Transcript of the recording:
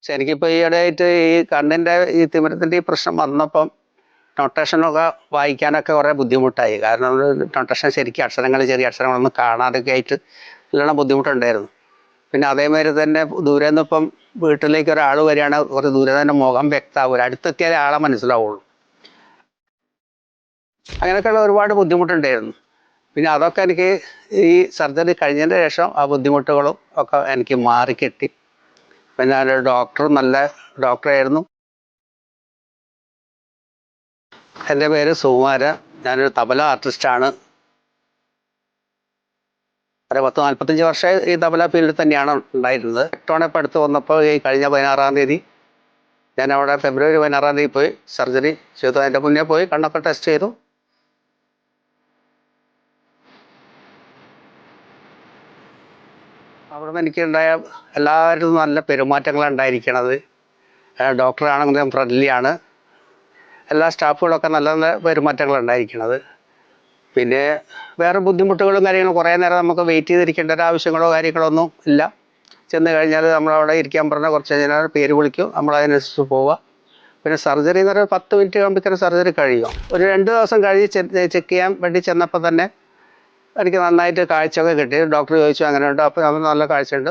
പക്ഷെ എനിക്കിപ്പോൾ ഈയിടെയായിട്ട് ഈ കണ്ണിൻ്റെ ഈ തിമിരത്തിൻ്റെ ഈ പ്രശ്നം വന്നപ്പം നൊട്ടേഷനൊക്കെ വായിക്കാനൊക്കെ കുറേ ബുദ്ധിമുട്ടായി. കാരണം നൊട്ടേഷൻ ശരിക്കും അക്ഷരങ്ങൾ ചെറിയ അക്ഷരങ്ങളൊന്നും കാണാതൊക്കെ ആയിട്ട് നല്ലോണം ബുദ്ധിമുട്ടുണ്ടായിരുന്നു. പിന്നെ അതേമാതിരി തന്നെ ദൂരെ നിന്ന് ഇപ്പം വീട്ടിലേക്ക് ഒരാൾ വരികയാണ്, കുറച്ച് ദൂരെ തന്നെ മുഖം വ്യക്തമാവില്ല, അടുത്തെത്തിയാലേ ആളെ മനസ്സിലാവുള്ളൂ. അങ്ങനെയൊക്കെയുള്ള ഒരുപാട് ബുദ്ധിമുട്ടുണ്ടായിരുന്നു. പിന്നെ അതൊക്കെ എനിക്ക് ഈ സർജറി കഴിഞ്ഞതിന് ശേഷം ആ ബുദ്ധിമുട്ടുകളും ഒക്കെ എനിക്ക് മാറിക്കിട്ടി. പിന്നെ ഞാനൊരു ഡോക്ടറും നല്ല ഡോക്ടറായിരുന്നു. എൻ്റെ പേര് സുകുമാരൻ. ഞാനൊരു തബല ആർട്ടിസ്റ്റാണ്. ഒരു 10-45 വർഷം ഈ തബല ഫീൽഡിൽ തന്നെയാണ് ഉണ്ടായിരുന്നത്. ഇത്തവണ ഇപ്പോൾ അടുത്ത് വന്നപ്പോൾ ഈ കഴിഞ്ഞ 16-ാം തീയതി ഞാൻ അവിടെ ഫെബ്രുവരി 16-ാം തീയതി പോയി സർജറി ചെയ്തു. അതിൻ്റെ മുന്നേ പോയി കണ്ണൊക്കെ ടെസ്റ്റ് ചെയ്തു. അവിടെ നിന്ന് എനിക്കുണ്ടായ എല്ലാവരും നല്ല പെരുമാറ്റങ്ങളാണ് ഉണ്ടായിരിക്കണത്. ഡോക്ടറാണെങ്കിലും ഫ്രണ്ട്ലിയാണ്. എല്ലാ സ്റ്റാഫുകളൊക്കെ നല്ല നല്ല പെരുമാറ്റങ്ങളാണ് ഉണ്ടായിരിക്കുന്നത്. പിന്നെ വേറെ ബുദ്ധിമുട്ടുകളും കാര്യങ്ങളും കുറേ നേരം നമുക്ക് വെയിറ്റ് ചെയ്തിരിക്കേണ്ട ഒരു ആവശ്യങ്ങളോ കാര്യങ്ങളോ ഒന്നും ഇല്ല. ചെന്ന് കഴിഞ്ഞാൽ നമ്മളവിടെ ഇരിക്കാൻ പറഞ്ഞാൽ കുറച്ച് കഴിഞ്ഞാൽ പേര് വിളിക്കും, നമ്മളതിനനുസരിച്ച് പോവുക. പിന്നെ സർജറി എന്ന് പറഞ്ഞാൽ 10 മിനിറ്റ് ആകുമ്പോഴത്തേനും സർജറി കഴിയും. ഒരു 2 ദിവസം കഴിഞ്ഞ് ചെക്ക് ചെയ്യാൻ വേണ്ടി ചെന്നപ്പോൾ തന്നെ എനിക്ക് നന്നായിട്ട് കാഴ്ചയൊക്കെ കിട്ടി. ഡോക്ടർ ചോദിച്ചു അങ്ങനെയുണ്ട്, അപ്പോൾ നമ്മൾ നല്ല കാഴ്ചയുണ്ട്.